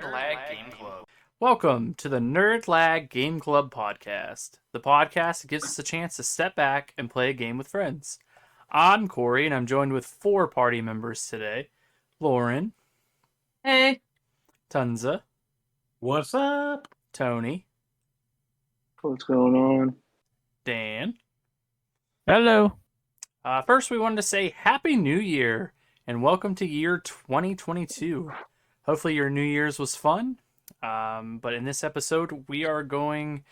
Nerd Lag Game Club. Welcome to the Nerd Lag Game Club podcast, the podcast that gives us a chance to step back and play a game with friends. I'm Corey, and I'm joined with 4 party members today. Lauren, Hey. Tonsa, What's up? Tony, What's going on? Dan. Hello. First, we wanted to say Happy New Year and welcome to year 2022. Hopefully your New Year's was fun. But in this episode, we are going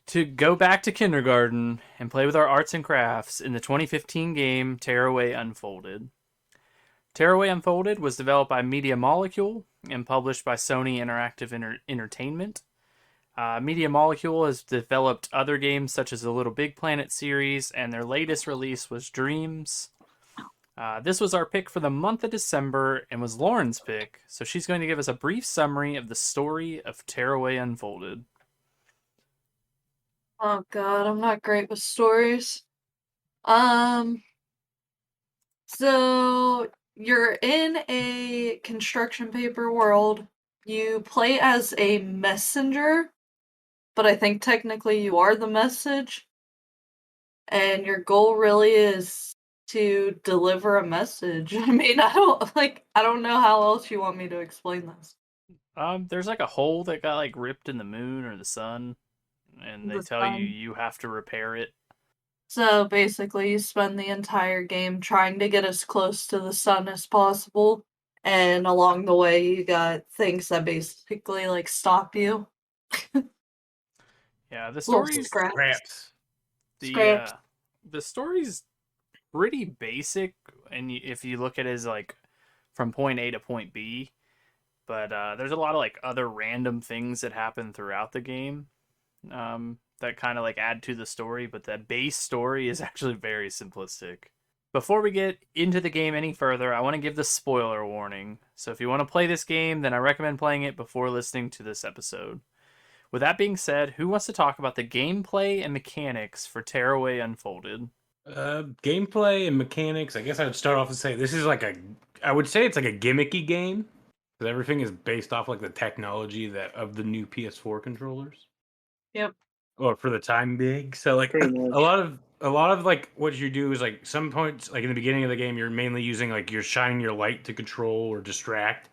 to go back to kindergarten and play with our arts and crafts in the 2015 game Tearaway Unfolded. Tearaway Unfolded was developed by Media Molecule and published by Sony Interactive Entertainment. Media Molecule has developed other games such as the Little Big Planet series, and their latest release was Dreams. This was our pick for the month of December and was Lauren's pick, so she's going to give us a brief summary of the story of Tearaway Unfolded. Oh god, I'm not great with stories. So you're in a construction paper world. You play as a messenger, but I think technically you are the message. And your goal really is to deliver a message. I mean, I don't know how else you want me to explain this. There's like a hole that got like ripped in the moon or the sun, and they tell you have to repair it. So basically, you spend the entire game trying to get as close to the sun as possible, and along the way, you got things that basically like stop you. Yeah, the story's Scraps. The story's pretty basic, and if you look at it as like from point A to point B, but there's a lot of like other random things that happen throughout the game that kind of like add to the story, but the base story is actually very simplistic. Before we get into the game any further, I want to give the spoiler warning. So if you want to play this game, then I recommend playing it before listening to this episode. With that being said, who wants to talk about the gameplay and mechanics for Tearaway Unfolded? Gameplay and mechanics. I guess I would start off and say this is I would say it's like a gimmicky game because everything is based off like the technology of the new PS4 controllers. Yep. Or for the time being. So like Pretty much. a lot of like what you do is like some points like in the beginning of the game you're mainly using like you're shining your light to control or distract.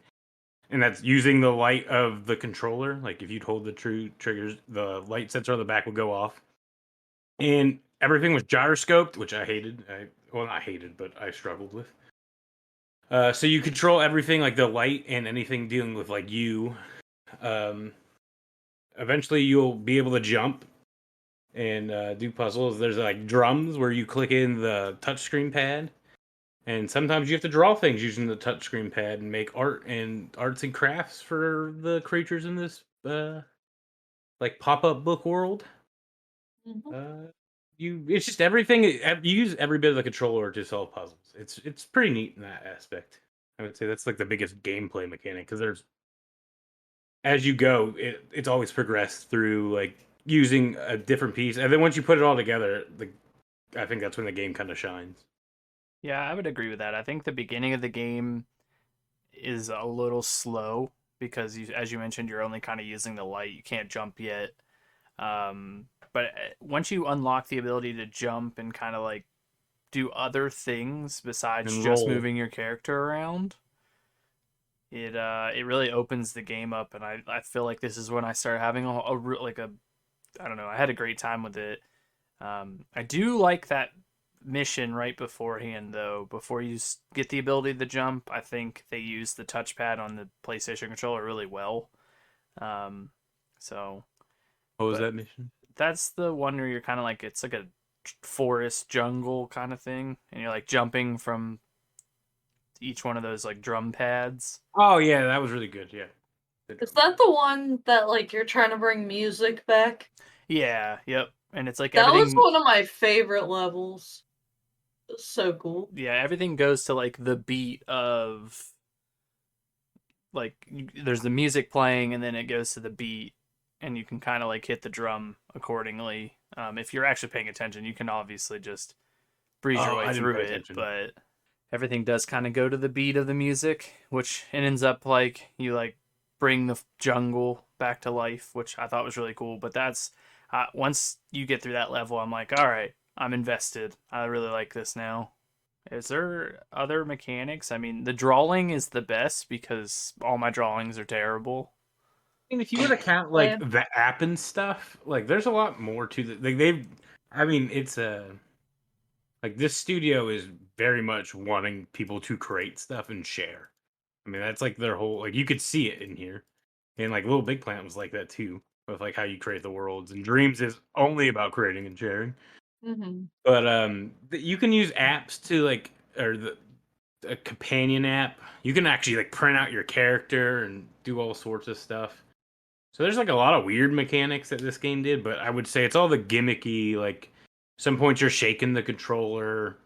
And that's using the light of the controller. Like if you'd hold the true triggers, the light sensor on the back would go off. And everything was gyroscoped, which I hated. Not hated, but I struggled with. So you control everything, like the light and anything dealing with like you. Eventually, you'll be able to jump and do puzzles. There's like drums where you click in the touchscreen pad, and sometimes you have to draw things using the touchscreen pad and make arts and crafts for the creatures in this like pop-up book world. Mm-hmm. It's just everything. You use every bit of the controller to solve puzzles. It's pretty neat in that aspect. I would say that's like the biggest gameplay mechanic because as you go, it's always progressed through like using a different piece, and then once you put it all together, I think that's when the game kind of shines. Yeah, I would agree with that. I think the beginning of the game is a little slow because, as you mentioned, you're only kind of using the light. You can't jump yet. But once you unlock the ability to jump and kind of like do other things besides just moving your character around, it really opens the game up. And I feel like this is when I started having I don't know, I had a great time with it. I do like that mission right beforehand, though. Before you get the ability to jump, I think they use the touchpad on the PlayStation controller really well. So what was that mission? That's the one where you're kind of like, it's like a forest jungle kind of thing, and you're like jumping from each one of those like drum pads. Oh yeah, that was really good. Yeah. Is that the one that like you're trying to bring music back? Yeah. Yep. And it's like that was one of my favorite levels. It was so cool. Yeah, everything goes to like the beat of like there's the music playing, and then it goes to the beat. And you can kind of like hit the drum accordingly. If you're actually paying attention, you can obviously just breeze your way through it. But everything does kind of go to the beat of the music, which it ends up like you like bring the jungle back to life, which I thought was really cool. But that's once you get through that level, I'm like, all right, I'm invested. I really like this now. Is there other mechanics? I mean, the drawing is the best because all my drawings are terrible. I mean, if you were to count like the app and stuff, like there's a lot more to the like it's like this studio is very much wanting people to create stuff and share. I mean, that's like their whole like you could see it in here. And like Little Big Planet was like that too, with like how you create the worlds. And Dreams is only about creating and sharing. Mm-hmm. But you can use apps to like a companion app. You can actually like print out your character and do all sorts of stuff. So there's like a lot of weird mechanics that this game did, but I would say it's all the gimmicky, like some points you're shaking the controller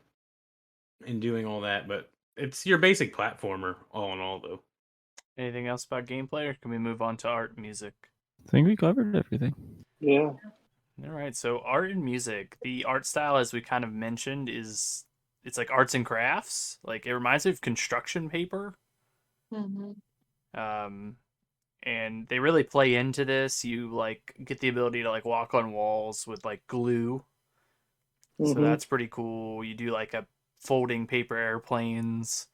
and doing all that, but it's your basic platformer all in all though. Anything else about gameplay, or can we move on to art and music? I think we covered everything. Yeah. All right, so art and music. The art style, as we kind of mentioned, it's like arts and crafts. Like it reminds me of construction paper. Mm-hmm. And they really play into this. You like get the ability to like walk on walls with like glue. So that's pretty cool. You do like a folding paper airplanes.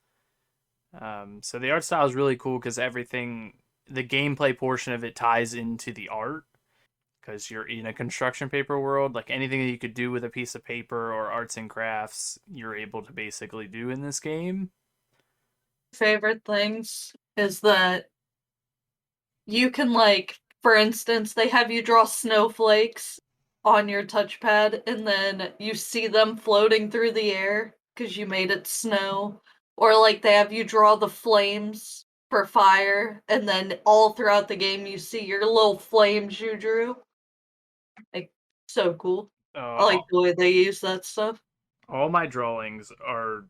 So the art style is really cool because everything, the gameplay portion of it ties into the art because you're in a construction paper world. Like anything that you could do with a piece of paper or arts and crafts, you're able to basically do in this game. Favorite things is that you can, like, for instance, they have you draw snowflakes on your touchpad and then you see them floating through the air because you made it snow. Or like they have you draw the flames for fire and then all throughout the game you see your little flames you drew. Like, so cool. I like the way they use that stuff. All my drawings are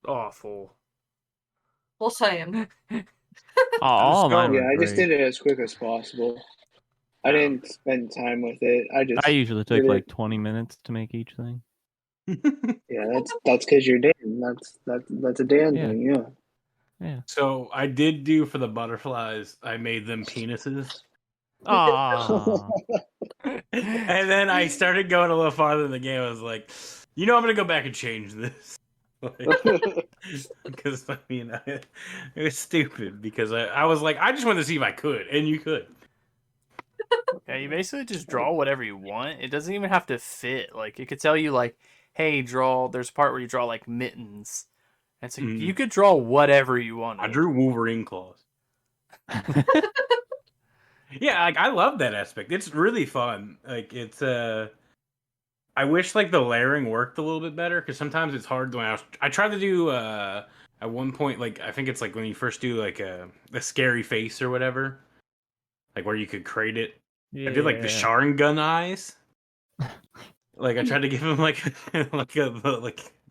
awful. Well, same. All of mine were Yeah, I just great. did it as quick as possible. I didn't spend time with it. I usually take did like it. 20 minutes to make each thing. Yeah, that's because you're Dan. That's a Dan Yeah. thing. Yeah. Yeah. So I did do for the butterflies, I made them penises. Aww. And then I started going a little farther in the game. I was like, I'm going to go back and change this. Because, I mean, it was stupid because I was like, I just wanted to see if I could. And you could. Yeah, you basically just draw whatever you want. It doesn't even have to fit. Like, it could tell you, like, hey, there's a part where you draw, like, mittens. And it's like, you could draw whatever you want. I drew Wolverine claws. Yeah, like, I love that aspect. It's really fun. Like, it's, I wish, like, the layering worked a little bit better, because sometimes it's hard when I tried to do, at one point, like, I think it's, like, when you first do, like, a scary face or whatever, like, where you could create it. Yeah. I did like the Sharingan eyes. Like I tried to give him like the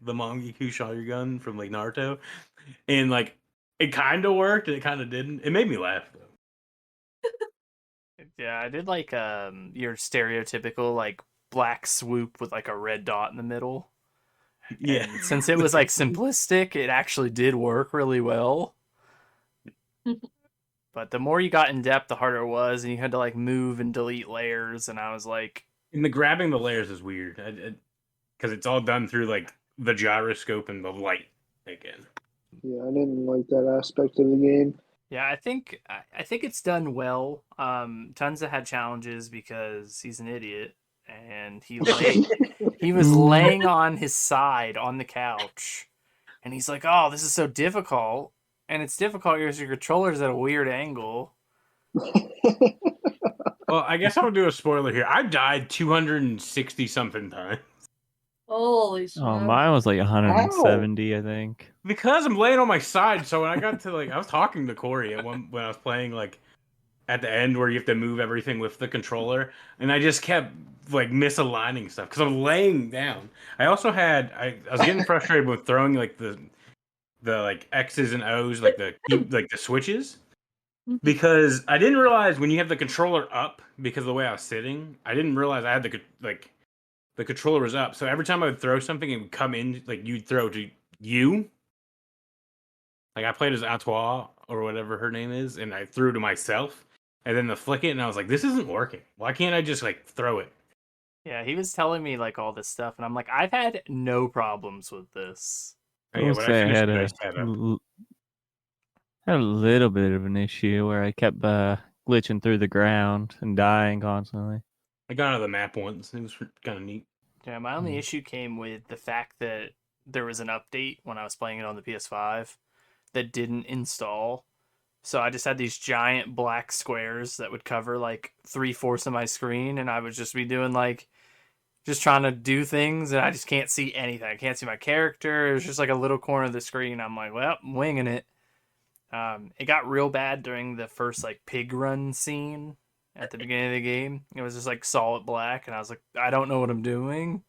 Mangekyou Sharingan from like Naruto, and like it kind of worked and it kind of didn't. It made me laugh though. Yeah, I did like your stereotypical like black swoop with like a red dot in the middle. Yeah, and since it was like simplistic, it actually did work really well. But the more you got in depth, the harder it was, and you had to like move and delete layers. And I was like, and the grabbing the layers is weird because it's all done through like the gyroscope and the light again. Yeah, I didn't like that aspect of the game. Yeah, I think it's done well. Tonsa had challenges because he's an idiot, and he was laying on his side on the couch, and he's like, "Oh, this is so difficult." And it's difficult because your controller's at a weird angle. Well, I guess I'll do a spoiler here. I've died 260 something times. Holy Oh, smokes. mine was like 170, I think. Because I'm laying on my side, so when I got to like, I was talking to Corey when I was playing like at the end where you have to move everything with the controller, and I just kept like misaligning stuff because I'm laying down. I also had I was getting frustrated with throwing like the like X's and O's like the switches because I didn't realize when you have the controller up because of the way I was sitting, I didn't realize I had the controller was up. So every time I would throw something, it would come in like you'd throw to you. Like I played as Atois or whatever her name is, and I threw to myself, and then the flick it, and I was like, this isn't working. Why can't I just like throw it? Yeah, he was telling me like all this stuff, and I'm like, I've had no problems with this. I Yeah, will when I say I finished had it, I a set up. had a little bit of an issue where I kept glitching through the ground and dying constantly. I got out of the map once. It was kind of neat. Yeah, my only issue came with the fact that there was an update when I was playing it on the PS5 that didn't install. So I just had these giant black squares that would cover like 3/4 of my screen, and I would just be doing like just trying to do things, and I just can't see anything. I can't see my character. It was just like a little corner of the screen. I'm like, well, I'm winging it. It got real bad during the first like pig run scene at the beginning of the game. It was just like solid black, and I was like, I don't know what I'm doing.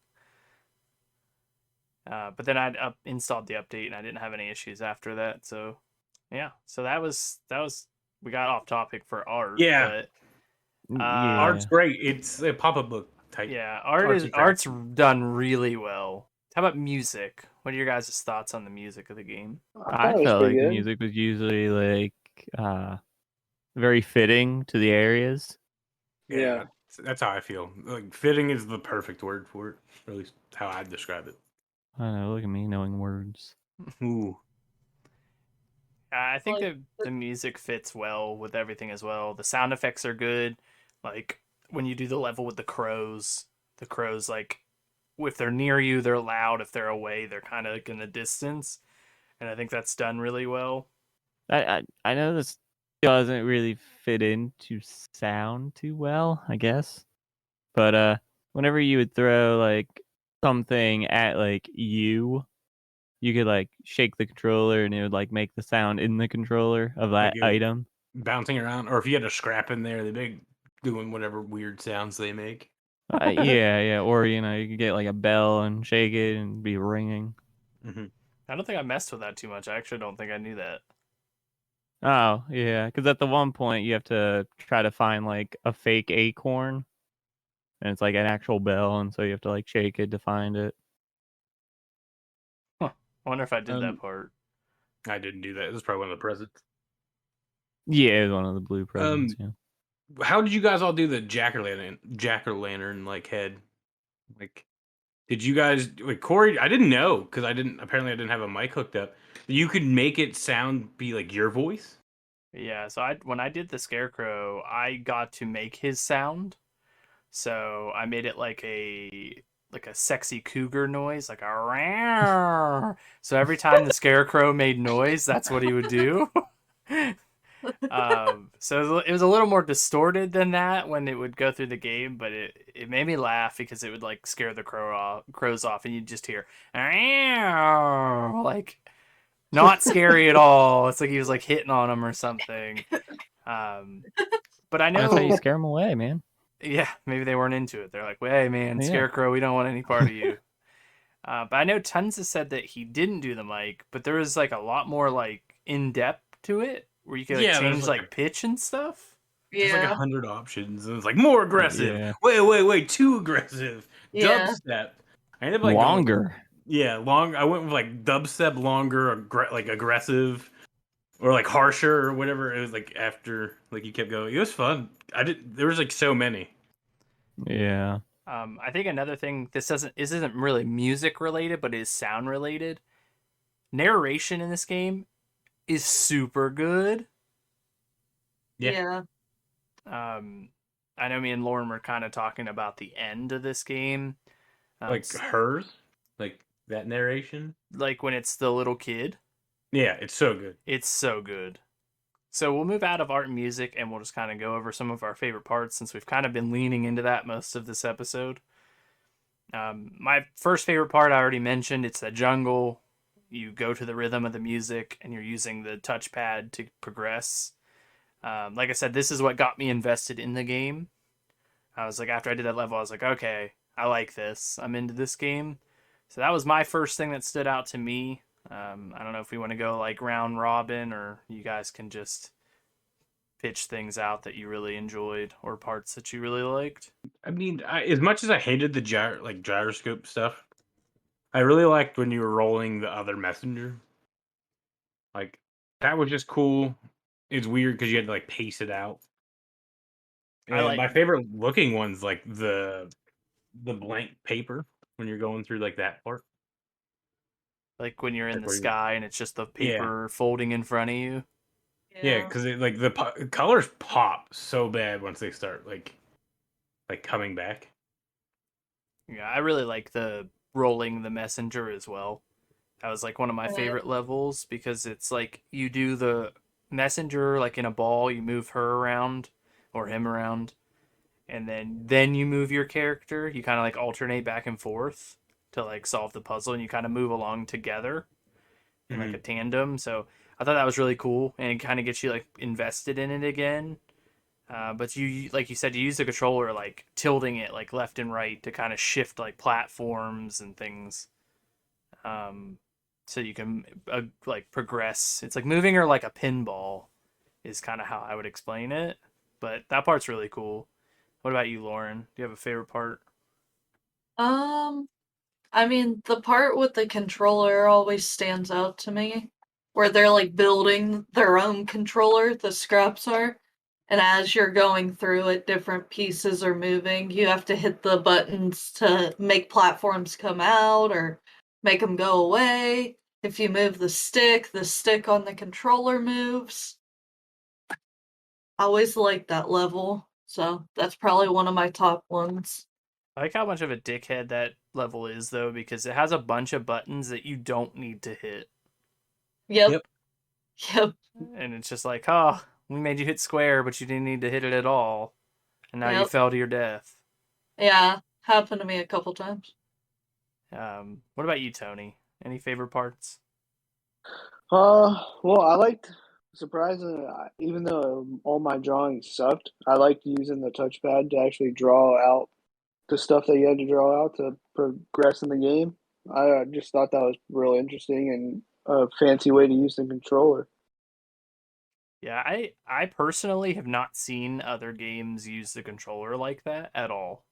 But then I installed the update, and I didn't have any issues after that. So yeah, so that was we got off topic for art. Yeah. But, Yeah. Art's great. It's a pop-up book type. yeah, Arts and art's done really well. How about music? What are your guys' thoughts on the music of the game? I thought it was felt pretty like the good. music was usually like very fitting to the areas. Yeah. That's how I feel. Like fitting is the perfect word for it, or at least how I'd describe it. I don't know, look at me knowing words. Ooh. I think Like, the music fits well with everything as well. The sound effects are good. Like when you do the level with the crows like if they're near you, they're loud. If they're away, they're kind of like in the distance. And I think that's done really well. I know this doesn't really fit into sound too well, I guess. But whenever you would throw like something at like you could like shake the controller and it would like make the sound in the controller of that Like, item. Bouncing around, or if you had a scrap in there, they'd be doing whatever weird sounds they make. Yeah. Or you could get like a bell and shake it and be ringing. Mm-hmm. I don't think I messed with that too much. I actually don't think I knew that. Oh yeah, because at the one point you have to try to find like a fake acorn, and it's like an actual bell, and so you have to like shake it to find it. I wonder if I did that part. I didn't do that. This is probably one of the presents. Yeah, it was one of the blue presents. Yeah. How did you guys all do the jack-o'-lantern like head? Like, did you guys like Corey? I didn't know because I didn't have a mic hooked up. You could make it be like your voice. Yeah, so when I did the scarecrow, I got to make his sound. So I made it like a sexy cougar noise, like a roar. So every time the scarecrow made noise, that's what he would do. So it was a little more distorted than that when it would go through the game, but it made me laugh because it would like scare the crows off, and you'd just hear like not scary at all. It's like he was like hitting on them or something. But I know That's how you scare them away, man. yeah, maybe they weren't into it. They're like, well, hey, man, Yeah. Scarecrow, we don't want any part of you. But I know Tonsa said that he didn't do the mic, but there was like a lot more like in depth to it where you could like, change like pitch and stuff. There's like yeah. 100 options, and it's like more aggressive. Yeah. Wait, too aggressive. Yeah. Dubstep. I ended up like Longer. long. I went with like dubstep, longer, like aggressive, or like harsher, or whatever. It was like after like you kept going. It was fun. There was like so many. Yeah. I think another thing this isn't really music related, but it is sound related. Narration in this game is super good. Yeah. I know me and Lauren were kind of talking about the end of this game. Like hers, like that narration. Like when it's the little kid. Yeah, it's so good. It's so good. So we'll move out of art and music, and we'll just kind of go over some of our favorite parts since we've kind of been leaning into that most of this episode. My first favorite part I already mentioned, it's the jungle. You go to the rhythm of the music, and you're using the touchpad to progress. Like I said, this is what got me invested in the game. I was like, after I did that level, I was like, okay, I like this. I'm into this game. So that was my first thing that stood out to me. I don't know if we want to go like round robin, or you guys can just pitch things out that you really enjoyed or parts that you really liked. I mean, as much as I hated the gyroscope stuff, I really liked when you were rolling the other messenger. Like That was just cool. It's weird because you had to like pace it out. I And like- my favorite looking one's like the blank paper when you're going through like that part. Like when you're in Like the where you- sky and it's just the paper folding in front of you. Yeah, because like the colors pop so bad once they start like coming back. Yeah, I really like the rolling the messenger as well. That was like one of my Right. favorite levels because it's like you do the messenger like in a ball, you move her around or him around, and then you move your character. You kind of like alternate back and forth to like solve the puzzle, and you kind of move along together in like a tandem. So I thought that was really cool, and it kind of gets you like invested in it again. But you, like you said, you use the controller like tilting it like left and right to kind of shift like platforms and things, so you can like progress. It's like moving her like a pinball, is kind of how I would explain it. But that part's really cool. What about you, Lauren? Do you have a favorite part? I mean, the part with the controller always stands out to me, where they're like building their own controller, the scraps are, and as you're going through it, different pieces are moving. You have to hit the buttons to make platforms come out or make them go away. If you move the stick on the controller moves. I always like that level, so that's probably one of my top ones. I like how much of a dickhead that level is, though, because it has a bunch of buttons that you don't need to hit. Yep. Yep. Yep. And it's just like, oh, we made you hit square, but you didn't need to hit it at all. And now you Yep. fell to your death. Yeah, happened to me a couple times. What about you, Tony? Any favorite parts? Well, I liked surprisingly, even though all my drawings sucked, I liked using the touchpad to actually draw out the stuff that you had to draw out to progress in the game. I just thought that was really interesting and a fancy way to use the controller. Yeah, I personally have not seen other games use the controller like that at all.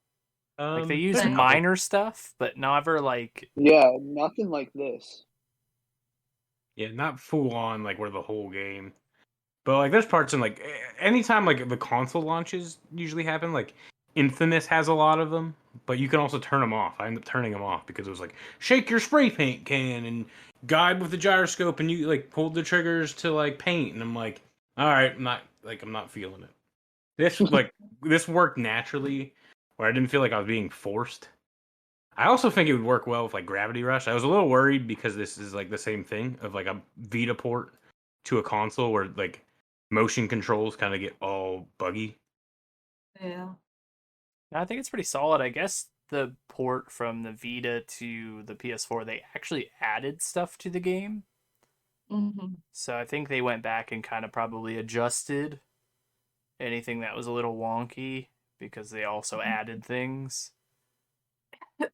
Like they use there's a couple. minor stuff, but never like Yeah, nothing like this. Yeah, not full on like where the whole game. But like there's parts in like anytime like the console launches usually happen, like Infamous has a lot of them, but you can also turn them off. I ended up turning them off because it was like shake your spray paint can and guide with the gyroscope and you like pulled the triggers to like paint and I'm like, all right, I'm not feeling it. This this worked naturally where I didn't feel like I was being forced. I also think it would work well with like Gravity Rush. I was a little worried because this is like the same thing of like a Vita port to a console where like motion controls kind of get all buggy. Yeah. I think it's pretty solid. I guess the port from the Vita to the PS4, they actually added stuff to the game. Mm-hmm. So I think they went back and kind of probably adjusted anything that was a little wonky because they also added things.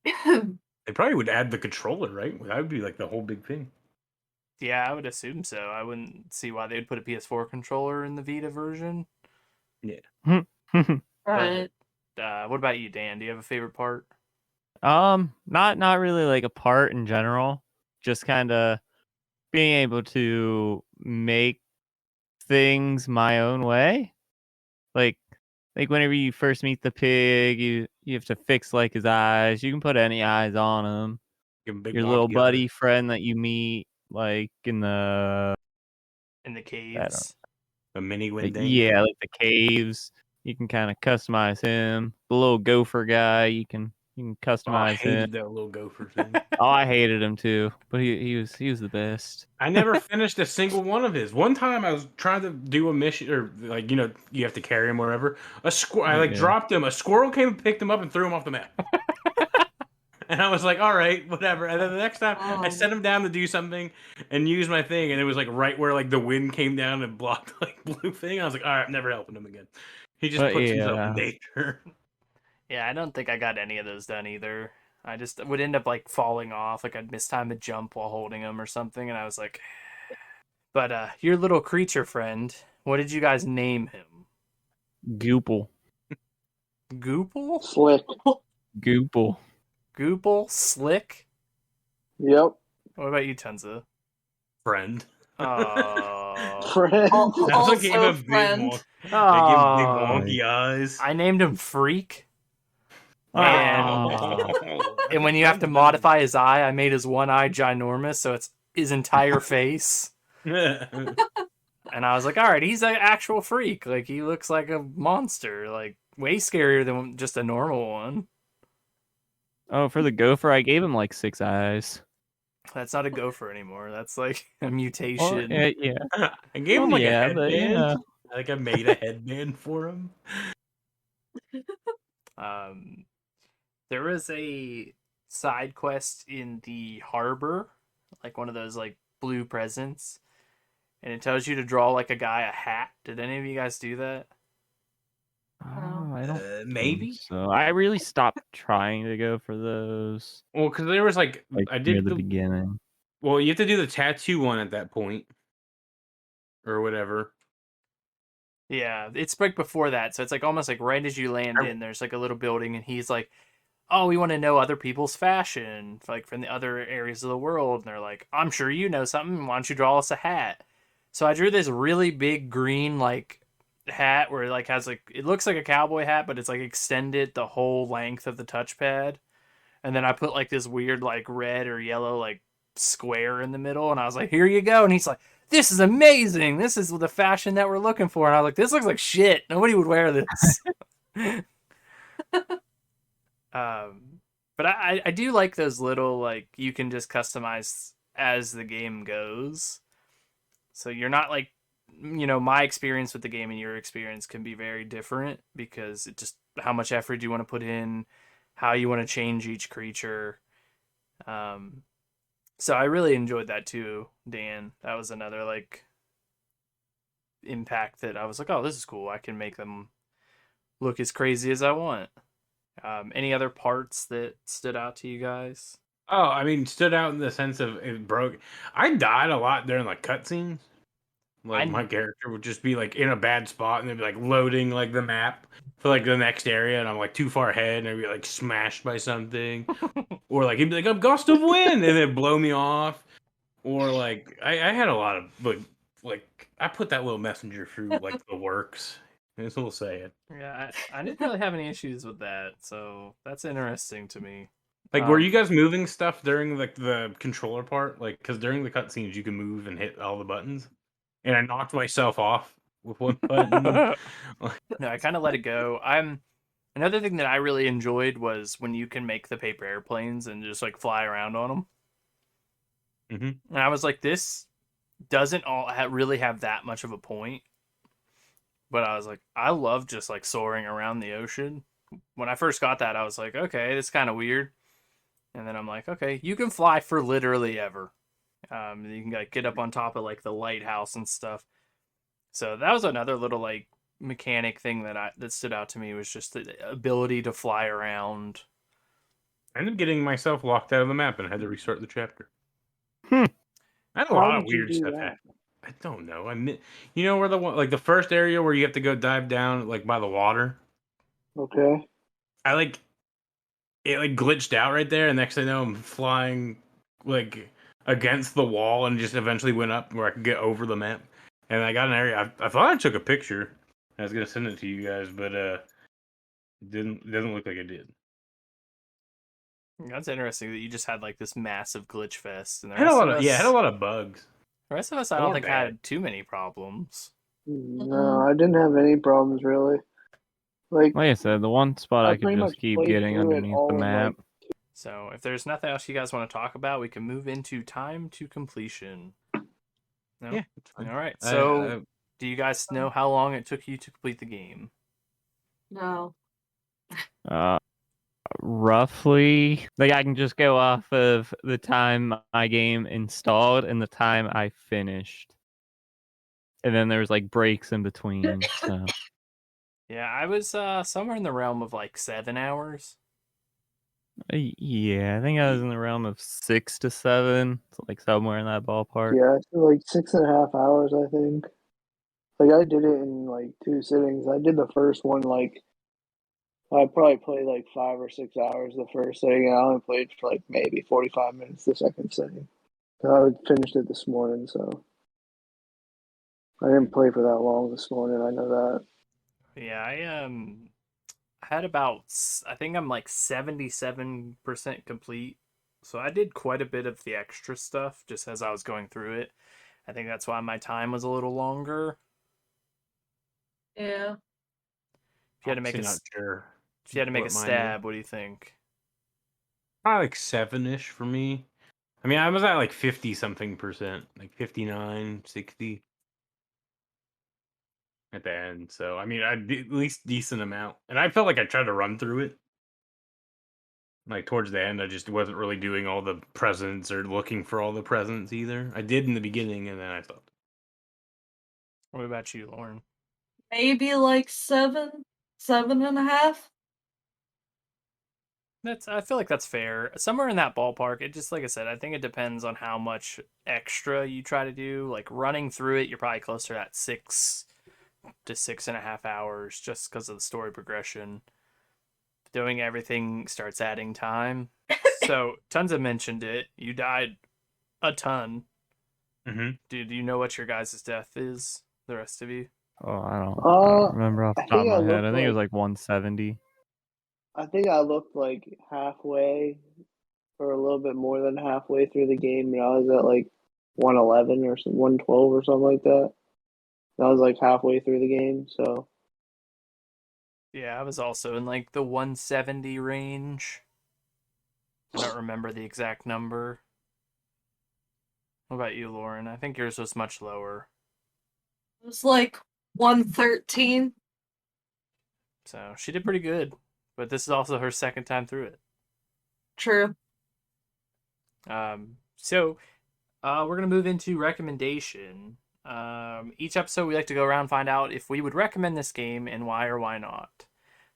They probably would add the controller, right? That would be like the whole big thing. Yeah, I would assume so. I wouldn't see why they'd put a PS4 controller in the Vita version. Right. What about you, Dan? Do you have a favorite part? Not really like a part in general. Just kind of being able to make things my own way. Like whenever you first meet the pig, you have to fix like his eyes. You can put any eyes on him. Give 'em big Your wonky little eyes. buddy friend that you meet like in the In the caves. a mini like, Windang. yeah, like the caves. You can kind of customize him. The little gopher guy, you can Oh, I customize him. hated that little gopher thing. Oh, I hated him too, but he was the best. I never finished a single one of his. One time I was trying to do a mission, or like you have to carry him wherever. I like Yeah. dropped him. A squirrel came and picked him up and threw him off the map. And I was like, all right, whatever. And then the next time I set him down to do something and use my thing, and it was like right where like the wind came down and blocked like blue thing. I was like, all right, I'm never helping him again. He just But puts yeah. himself in danger. Yeah, I don't think I got any of those done either. I just would end up like falling off, like I'd miss time to jump while holding him or something, and I was like, but your little creature friend, what did you guys name him? Goople. Goople? Slick. Goople. Goople? Slick? Yep. What about you, Tonsa? Friend. Oh. Friend. That's what gave Also him big friend. they gave him big Oh, wonky eyes. I named him Freak. Aw. And when you have to modify his eye, I made his one eye ginormous, so it's his entire face. And I was like, all right, he's an actual freak. Like, he looks like a monster. Like, way scarier than just a normal one. Oh, for the gopher, I gave him like 6 eyes. That's not a gopher anymore. That's like a Well, mutation. yeah. I gave him Well, like yeah, a but, headband. yeah. Like I made a headband for him. There was a side quest in the harbor, like one of those like blue presents, and it tells you to draw like a guy a hat. Did any of you guys do that? Oh, I don't Maybe. think so. I really stopped trying to go for those. Well, because there was like I Near did the beginning. Well, you have to do the tattoo one at that point, or whatever. Yeah, it's like before that, so it's like almost like right as you land in, there's like a little building, and he's like, "Oh, we want to know other people's fashion, like from the other areas of the world." And they're like, "I'm sure you know something. Why don't you draw us a hat?" So I drew this really big green like hat where it like has like it looks like a cowboy hat, but it's like extended the whole length of the touchpad. And then I put like this weird like red or yellow like square in the middle, and I was like, "Here you go." And he's like, "This is amazing. This is the fashion that we're looking for." And I was like, "This looks like shit. Nobody would wear this." But I do like those little like you can just customize as the game goes. So you're not like, my experience with the game and your experience can be very different because it just how much effort you want to put in, how you want to change each creature. So I really enjoyed that too, Dan. That was another like impact that I was like, oh, this is cool. I can make them look as crazy as I want. Any other parts that stood out to you guys? Oh, I mean, stood out in the sense of it broke. I died a lot during like cutscenes. Like my character would just be like in a bad spot, and they'd be like loading like the map for like the next area, and I'm like too far ahead, and I'd be like smashed by something, or like he'd be like a gust of wind, and it'd blow me off, or like I had a lot of like I put that little messenger through like the works. It's a little sad. Yeah, I didn't really have any issues with that, so that's interesting to me. Like, were you guys moving stuff during like the controller part? Like, because during the cutscenes you can move and hit all the buttons, and I knocked myself off with one button. No, I kind of let it go. Another thing that I really enjoyed was when you can make the paper airplanes and just like fly around on them. Mm-hmm. And I was like, this doesn't really have that much of a point. But I was like, I love just like soaring around the ocean. When I first got that, I was like, okay, it's kind of weird. And then I'm like, okay, you can fly for literally ever. You can like get up on top of like the lighthouse and stuff. So that was another little like mechanic thing that stood out to me, was just the ability to fly around. I ended up getting myself locked out of the map and had to restart the chapter. Hmm. I had a How lot of did you weird do stuff that? happen. I don't know. You know where the one, like the first area where you have to go dive down like by the water. Okay. I like it like glitched out right there, and next thing I know I'm flying like against the wall and just eventually went up where I could get over the map. And I got an area. I thought I took a picture. I was gonna send it to you guys, but it doesn't look like I did. That's interesting that you just had like this massive glitch fest, and I had a lot of bugs. The rest of us, I They don't weren't think had too many problems. No, I didn't have any problems really. Like I said, the one spot I I could pretty just much keep played getting through it underneath all the in, map. So if there's nothing else you guys want to talk about, we can move into time to completion. No? Yeah, it's fine. All right. So do you guys know how long it took you to complete the game? No. Roughly, like I can just go off of the time my game installed and the time I finished, and then there was like breaks in between. So Yeah, I was somewhere in the realm of like 7 hours. yeah, I think I was in the realm of 6 to 7, so like somewhere in that ballpark. yeah, so like 6.5 hours, I think. Like I did it in like 2 sittings. I did the first one like I probably played like 5 or 6 hours the first sitting, and I only played for like maybe 45 minutes the second sitting. So I finished it this morning, so I didn't play for that long this morning. I know that. Yeah, I had about I think I'm like 77% complete. So I did quite a bit of the extra stuff just as I was going through it. I think that's why my time was a little longer. Yeah. If you had to make Honestly, a not sure if you had to make a what mine is. stab, what do you think? Probably like 7-ish for me. I mean, I was at like 50 something percent, like 59, 60 at the end. So, I mean, I did at least decent amount. And I felt like I tried to run through it. Like towards the end, I just wasn't really doing all the presents or looking for all the presents either. I did in the beginning, and then I stopped. What about you, Lauren? Maybe like 7.5. I feel like that's fair. Somewhere in that ballpark. It just like I said, I think it depends on how much extra you try to do. Like running through it, you're probably closer to that 6 to 6.5 hours just because of the story progression. Doing everything starts adding time. So Tonsa mentioned it. You died a ton. Mm-hmm. Do you know what your guys' death is? The rest of you? Oh, I don't Uh, remember off the I top of think I my head. looked I think it was like like 170. I think I looked like halfway or a little bit more than halfway through the game, and I was at like 111 or 112 or something like that. And I was like halfway through the game, so Yeah, I was also in like the 170 range. I don't remember the exact number. What about you, Lauren? I think yours was much lower. It was like 113. So she did pretty good. But this is also her second time through it. True. We're going to move into recommendation. Each episode, we like to go around and find out if we would recommend this game and why or why not.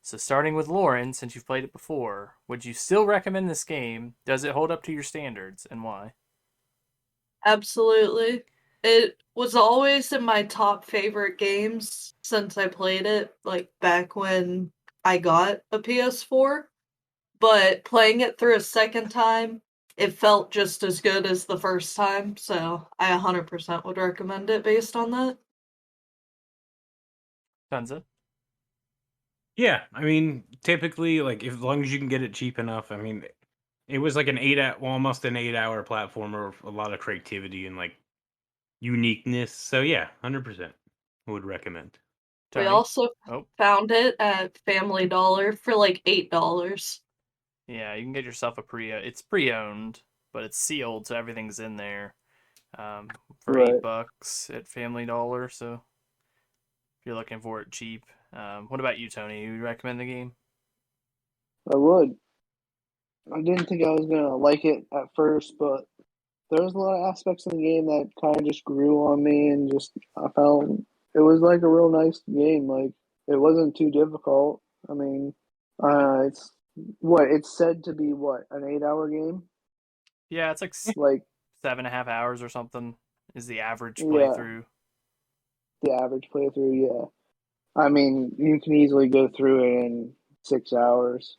So, starting with Lauren, since you've played it before, would you still recommend this game? Does it hold up to your standards, and why? Absolutely. It was always in my top favorite games since I played it, like back when I got a PS4. But playing it through a second time, it felt just as good as the first time, so I 100% would recommend it based on that. Tonsa? Yeah, I mean, typically, like as long as you can get it cheap enough. I mean, it was like almost an 8-hour platformer with a lot of creativity and like uniqueness. So yeah, 100% would recommend. We Tony? also Oh, found it at Family Dollar for like $8. yeah, you can get yourself it's pre-owned, but it's sealed, so everything's in there. For right. $8 at Family Dollar. So if you're looking for it cheap, what about you, Tony? You recommend the game? I would. I didn't think I was gonna like it at first, but there was a lot of aspects of the game that kind of just grew on me, and just I found it was like a real nice game. Like it wasn't too difficult. I mean, it's what it's said to be. What, an 8-hour game? Yeah, it's like Like 7.5 hours or something is the average yeah, playthrough. the average playthrough. Yeah, I mean you can easily go through it in 6 hours.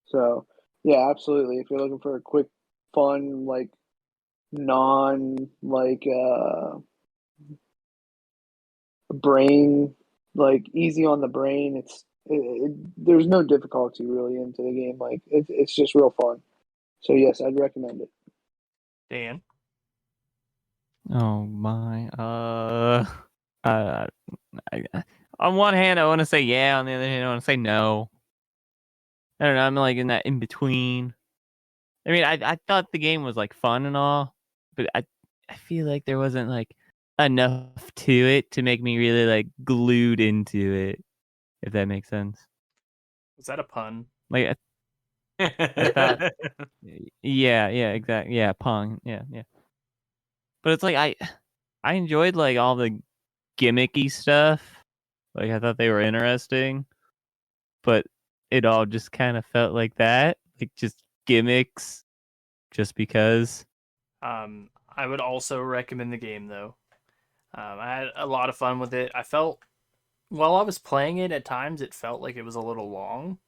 So yeah, absolutely. If you're looking for a quick, fun, like non like brain, like easy on the brain, there's no difficulty really into the game. Like it's just real fun. So yes, I'd recommend it. Dan? Oh my. Uh, I, on one hand, I want to say yeah. On the other hand, I want to say no. I don't know. I'm like in that in between. I mean, I thought the game was like fun and all, but I feel like there wasn't like enough to it to make me really like glued into it. If that makes sense. Was that a pun? Like I thought. Yeah. Exactly. Yeah. Pong. Yeah. But it's like I enjoyed like all the gimmicky stuff. Like I thought they were interesting, but it all just kind of felt like that, like just gimmicks, just because. I would also recommend the game though. I had a lot of fun with it. I felt while I was playing it at times, it felt like it was a little long,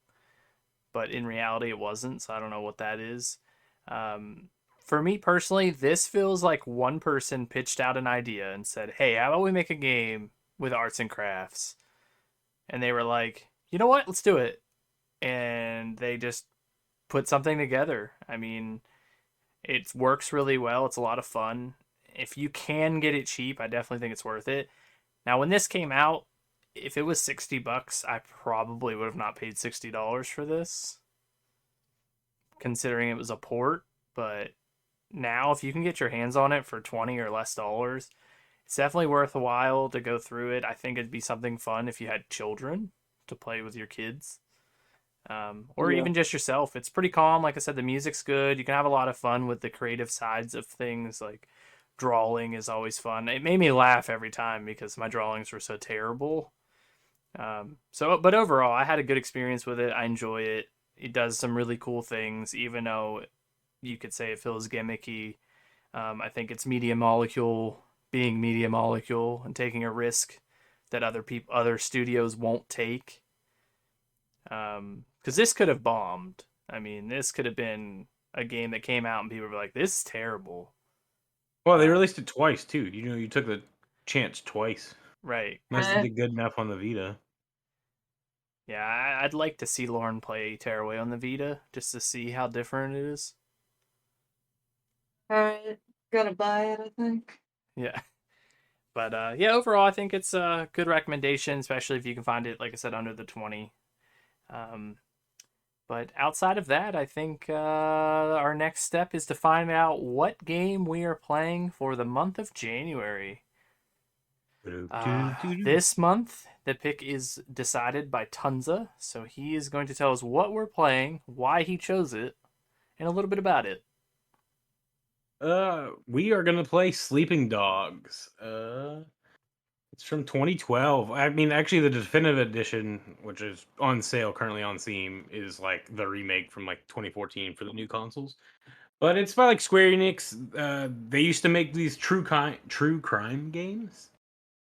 but in reality, it wasn't. So I don't know what that is. Um, For me personally, this feels like one person pitched out an idea and said, "Hey, how about we make a game with arts and crafts?" And they were like, "You know what? Let's do it." And they just put something together. I mean, it works really well. It's a lot of fun. If you can get it cheap, I definitely think it's worth it. Now, when this came out, if it was $60, I probably would have not paid $60 for this, considering it was a port. But now, if you can get your hands on it for $20 or less, it's definitely worth a while to go through it. I think it'd be something fun if you had children to play with your kids, or Yeah. even just yourself. It's pretty calm. Like I said, the music's good. You can have a lot of fun with the creative sides of things. Like drawing is always fun. It made me laugh every time because my drawings were so terrible. But overall, I had a good experience with it. I enjoy it. It does some really cool things, even though you could say it feels gimmicky. I think it's Media Molecule being Media Molecule and taking a risk that other studios won't take. Because this could have bombed. I mean, this could have been a game that came out and people were like, "This is terrible." Well, they released it twice too. You took the chance twice. Right. Must have did good enough on the Vita. Yeah, I'd like to see Lauren play Tearaway on the Vita just to see how different it is. Alright, gonna buy it, I think. Yeah. But yeah, overall, I think it's a good recommendation, especially if you can find it, like I said, under the 20. But outside of that, I think our next step is to find out what game we are playing for the month of January. This month, the pick is decided by Tonsa, so he is going to tell us what we're playing, why he chose it, and a little bit about it. We are gonna play Sleeping Dogs. It's from 2012. I mean, actually, the definitive edition, which is on sale currently on Steam, is like the remake from like 2014 for the new consoles. But it's by like Square Enix. They used to make these true crime games,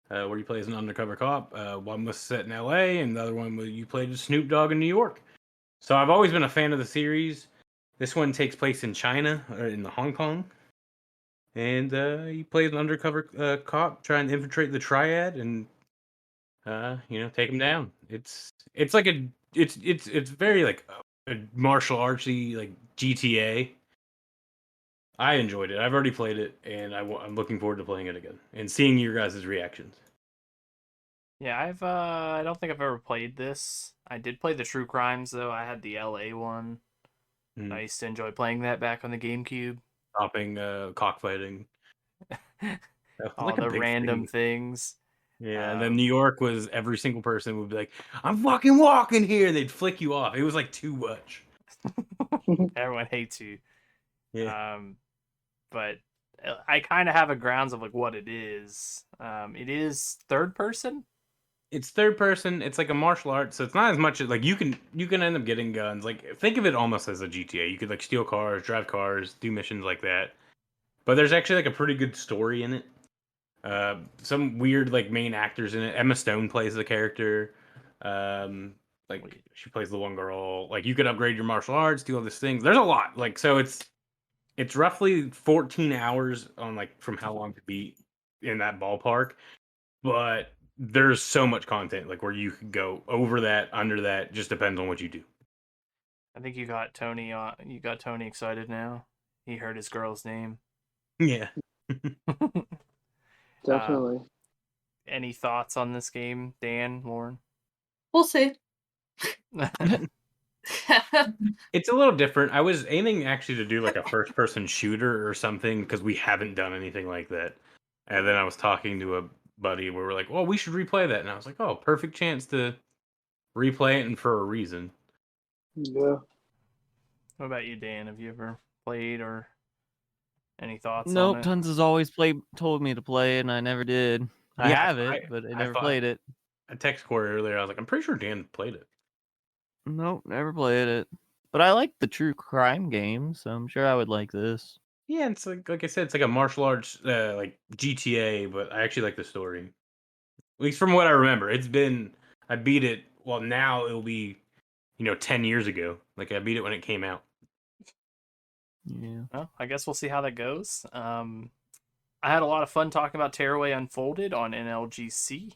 where you play as an undercover cop. One was set in L.A. and the other one you played as Snoop Dogg in New York. So I've always been a fan of the series. This one takes place in China or in Hong Kong. And you play an undercover cop trying to infiltrate the triad and take him down. It's like it's very like a martial artsy like GTA. I enjoyed it. I've already played it, and I'm looking forward to playing it again and seeing your guys' reactions. Yeah, I don't think I've ever played this. I did play the True Crimes though. I had the LA one. I used to enjoy playing that back on the GameCube. Stopping cockfighting. All the random things. Yeah, and then New York was every single person would be like, "I'm fucking walking here." They'd flick you off. It was like too much. Everyone hates you. Yeah. But I kind of have a grounds of like what it is. It is third person. It's third person. It's like a martial arts, so it's not as much as like you can end up getting guns. Like think of it almost as a GTA. You could like steal cars, drive cars, do missions like that. But there's actually like a pretty good story in it. Some weird like main actors in it. Emma Stone plays the character. Like she plays the one girl. Like you could upgrade your martial arts, do all these things. There's a lot. Like so it's roughly 14 hours on like from how long to beat in that ballpark. But there's so much content like where you could go over that, under that, just depends on what you do. I think you got Tony excited now. He heard his girl's name. Yeah. Definitely. Any thoughts on this game, Dan, Lauren? We'll see. It's a little different. I was aiming actually to do like a first person shooter or something because we haven't done anything like that. And then I was talking to a buddy where we're like, well, we should replay that. And I was like, oh, perfect chance to replay it and for a reason. Yeah. What about you, Dan? Have you ever played or any thoughts Nope, on it? Tons has always told me to play it, and I never did. I Yeah, have it, but I never thought- played it. I texted Corey earlier. I was like, I'm pretty sure Dan played it. Nope, never played it. But I like the true crime games, so I'm sure I would like this. Yeah, it's like I said, it's like a martial arts like GTA, but I actually like the story. At least from what I remember. I beat it, well now it'll be 10 years ago. Like I beat it when it came out. Yeah. Well, I guess we'll see how that goes. I had a lot of fun talking about Tearaway Unfolded on NLGC.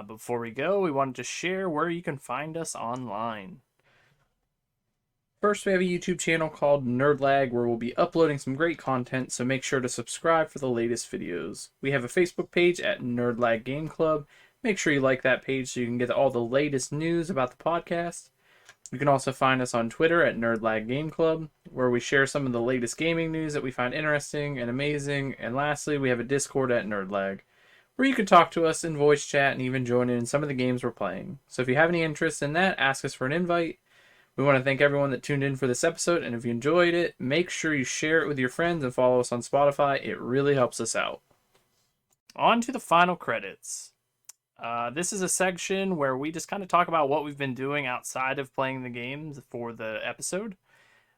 Before we go, we wanted to share where you can find us online. First, we have a YouTube channel called NerdLag where we'll be uploading some great content, so make sure to subscribe for the latest videos. We have a Facebook page at NerdLag Game Club. Make sure you like that page so you can get all the latest news about the podcast. You can also find us on Twitter at NerdLag Game Club, where we share some of the latest gaming news that we find interesting and amazing. And lastly, we have a Discord at NerdLag, where you can talk to us in voice chat and even join in some of the games we're playing. So if you have any interest in that, ask us for an invite. We want to thank everyone that tuned in for this episode, and if you enjoyed it, make sure you share it with your friends and follow us on Spotify. It really helps us out. On to the final credits. This is a section where we just kind of talk about what we've been doing outside of playing the games for the episode,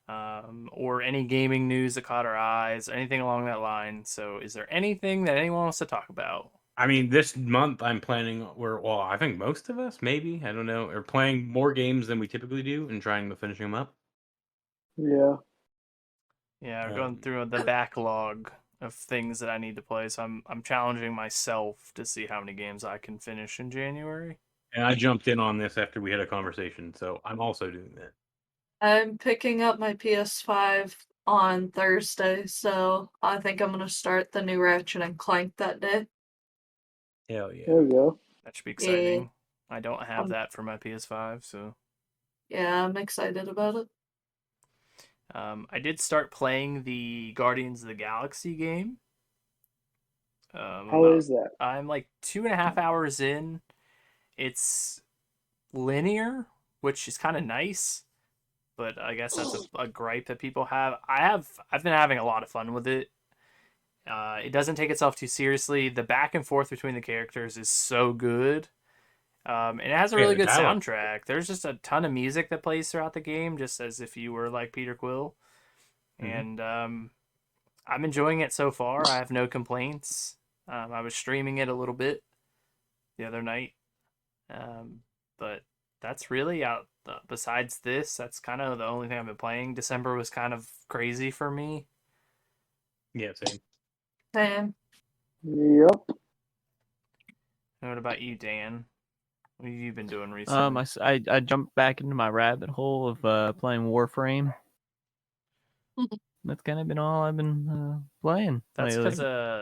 or any gaming news that caught our eyes, anything along that line. So is there anything that anyone wants to talk about? I mean, this month I'm planning. I think most of us, maybe, I don't know, are playing more games than we typically do and trying to finish them up. Yeah. Yeah, going through the backlog of things that I need to play. So I'm challenging myself to see how many games I can finish in January. And I jumped in on this after we had a conversation, so I'm also doing that. I'm picking up my PS5 on Thursday, so I think I'm gonna start the new Ratchet and Clank that day. Hell yeah. There we go. That should be exciting. Yeah. I don't have that for my PS5, so Yeah, I'm excited about it. I did start playing the Guardians of the Galaxy game. How is that? I'm like 2.5 hours in. It's linear, which is kind of nice, but I guess that's a gripe that people have. I've been having a lot of fun with it. It doesn't take itself too seriously. The back and forth between the characters is so good. And it has a really good soundtrack. There's just a ton of music that plays throughout the game, just as if you were like Peter Quill. And I'm enjoying it so far. I have no complaints. I was streaming it a little bit the other night. But that's really out. Besides this, that's kind of the only thing I've been playing. December was kind of crazy for me. Yeah, same. Same. Yep. And what about you, Dan? What have you been doing recently? I jumped back into my rabbit hole of playing Warframe. That's kind of been all I've been playing. That's lately. because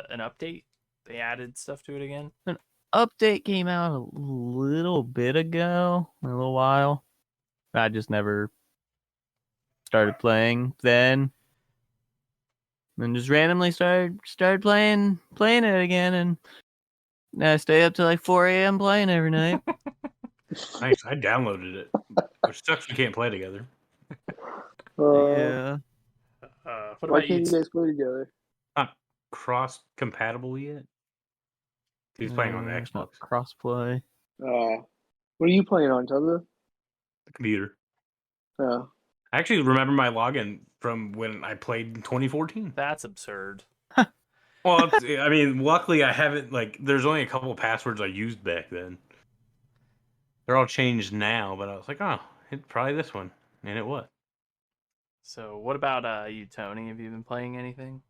an update. They added stuff to it again. An update came out a little bit ago, a little while. I just never started playing then. And just randomly started playing it again, and now I stay up till like 4 a.m. playing every night. Nice. I downloaded it, which sucks we can't play together. Yeah. What Why about can't you? you guys play together? Not cross-compatible yet. He's playing on the It's not Xbox. crossplay. What are you playing on, Tonsa? The computer. Oh. I actually remember my login from when I played in 2014. That's absurd. Well, I mean, luckily I haven't, there's only a couple of passwords I used back then. They're all changed now, but I was like, oh, it's probably this one. And it was. So what about you, Tony? Have you been playing anything?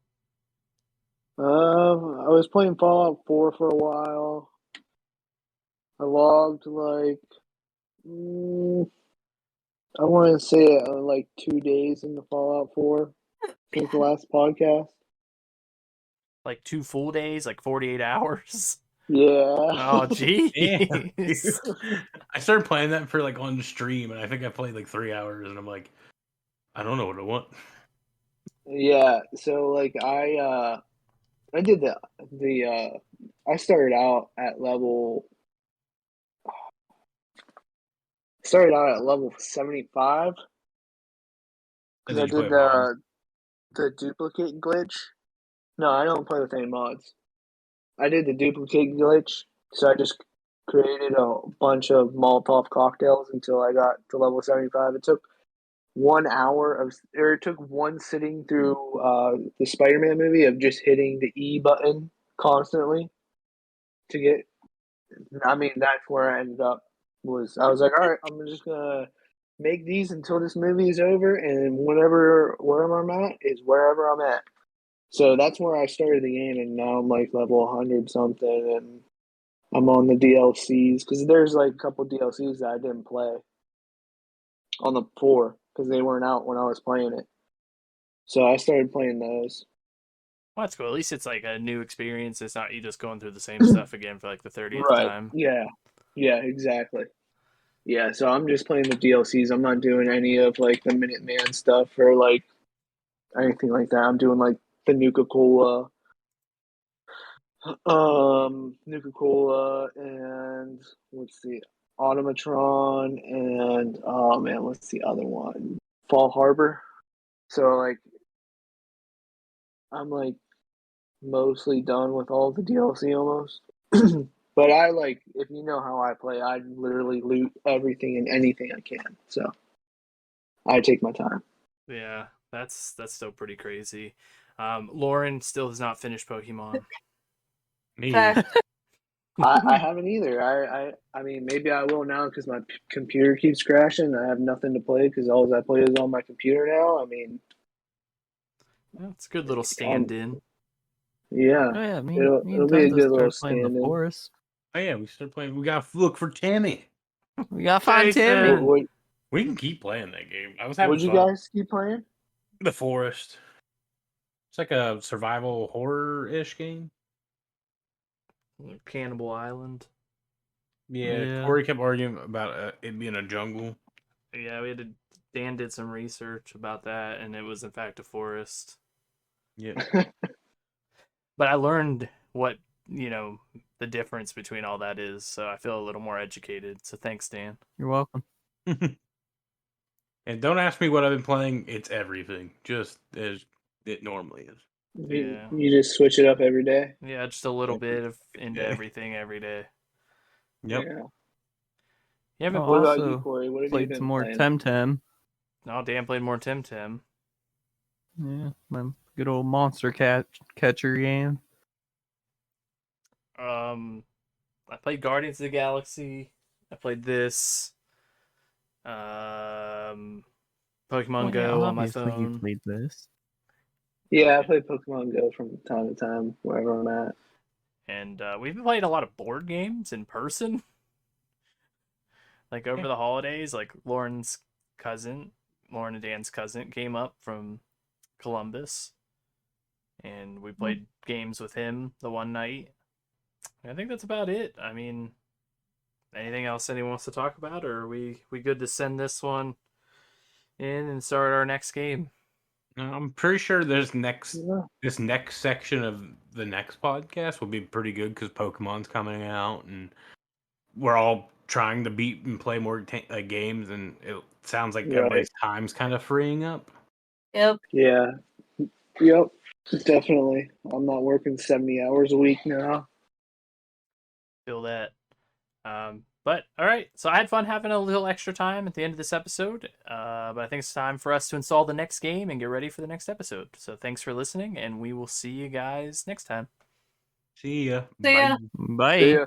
I was playing Fallout 4 for a while. I logged I want to say 2 days into Fallout 4 since the last podcast. Like 2 full days, like 48 hours? Yeah. Oh, geez. Yeah. I started playing that for on stream, and I think I played 3 hours, and I'm like, I don't know what I want. Yeah, so I did I started out at level 75 because I did the duplicate glitch. No, I don't play with any mods. I did the duplicate glitch, so I just created a bunch of Molotov cocktails until I got to level 75. It took 1 hour it took one sitting through the Spider-Man movie of just hitting the E button constantly to get. I mean, that's where I ended up. I was like, all right, I'm just gonna make these until this movie is over, and wherever I'm at is wherever I'm at. So that's where I started the game, and now I'm like level 100 something, and I'm on the DLCs because there's like a couple DLCs that I didn't play on the 4 because they weren't out when I was playing it. So I started playing those. Well, that's cool. At least it's like a new experience. It's not you just going through the same stuff again for like the 30th Right. time. Yeah. Yeah, exactly. Yeah, so I'm just playing the DLCs. I'm not doing any of like the Minuteman stuff or like anything like that. I'm doing like the Nuka-Cola and let's see, Automatron and oh man, what's the other one? Fall Harbor. So like I'm like mostly done with all the DLC almost. But I like, if you know how I play, I literally loot everything and anything I can. So I take my time. Yeah, that's still pretty crazy. Lauren still has not finished Pokemon. Me. Fact. I haven't either. I mean, maybe I will now because my computer keeps crashing. I have nothing to play because all I play is on my computer now. I mean, Well, it's a good little stand-in. yeah, Oh yeah, me it'll and be a Tonsa good little started playing the stand-in. forest. Oh yeah, we started playing. We gotta look for Tammy. We gotta find Jason! Timmy. We can keep playing that game. I was having Would you fun. guys keep playing? The Forest. It's like a survival horror-ish game. Cannibal Island. Yeah, Yeah. Corey kept arguing about it being a jungle. Yeah, Dan did some research about that, and it was in fact a forest. Yeah. But I learned what the difference between all that is, so I feel a little more educated. So thanks, Dan. You're welcome. And don't ask me what I've been playing. It's everything, just as it normally is. Yeah. You just switch it up every day. Yeah, just a little bit of into Yeah. everything every day. Yep. Yeah. You haven't? Oh, What about also you, Corey? What have you played been some more playing? Temtem. No, Dan played more Tim. Yeah, my good old monster catcher game. I played Guardians of the Galaxy. I played this. Pokemon Well, Go yeah, on my obviously you phone. played this. Yeah, I play Pokemon Go from time to time wherever I'm at. And we've been playing a lot of board games in person. Like over the holidays, like Lauren and Dan's cousin came up from Columbus. And we played games with him the one night. I think that's about it. I mean, anything else anyone wants to talk about, or are we good to send this one in and start our next game? I'm pretty sure this Yeah. next section of the next podcast will be pretty good because Pokemon's coming out and we're all trying to beat and play more games, and it sounds like Right. everybody's time's kind of freeing up. Yep. Yeah. Yep. Definitely. I'm not working 70 hours a week now. Feel that. But all right, so I had fun having a little extra time at the end of this episode. But I think it's time for us to install the next game and get ready for the next episode. So thanks for listening, and we will see you guys next time. See ya. See ya. Bye. Bye. See ya.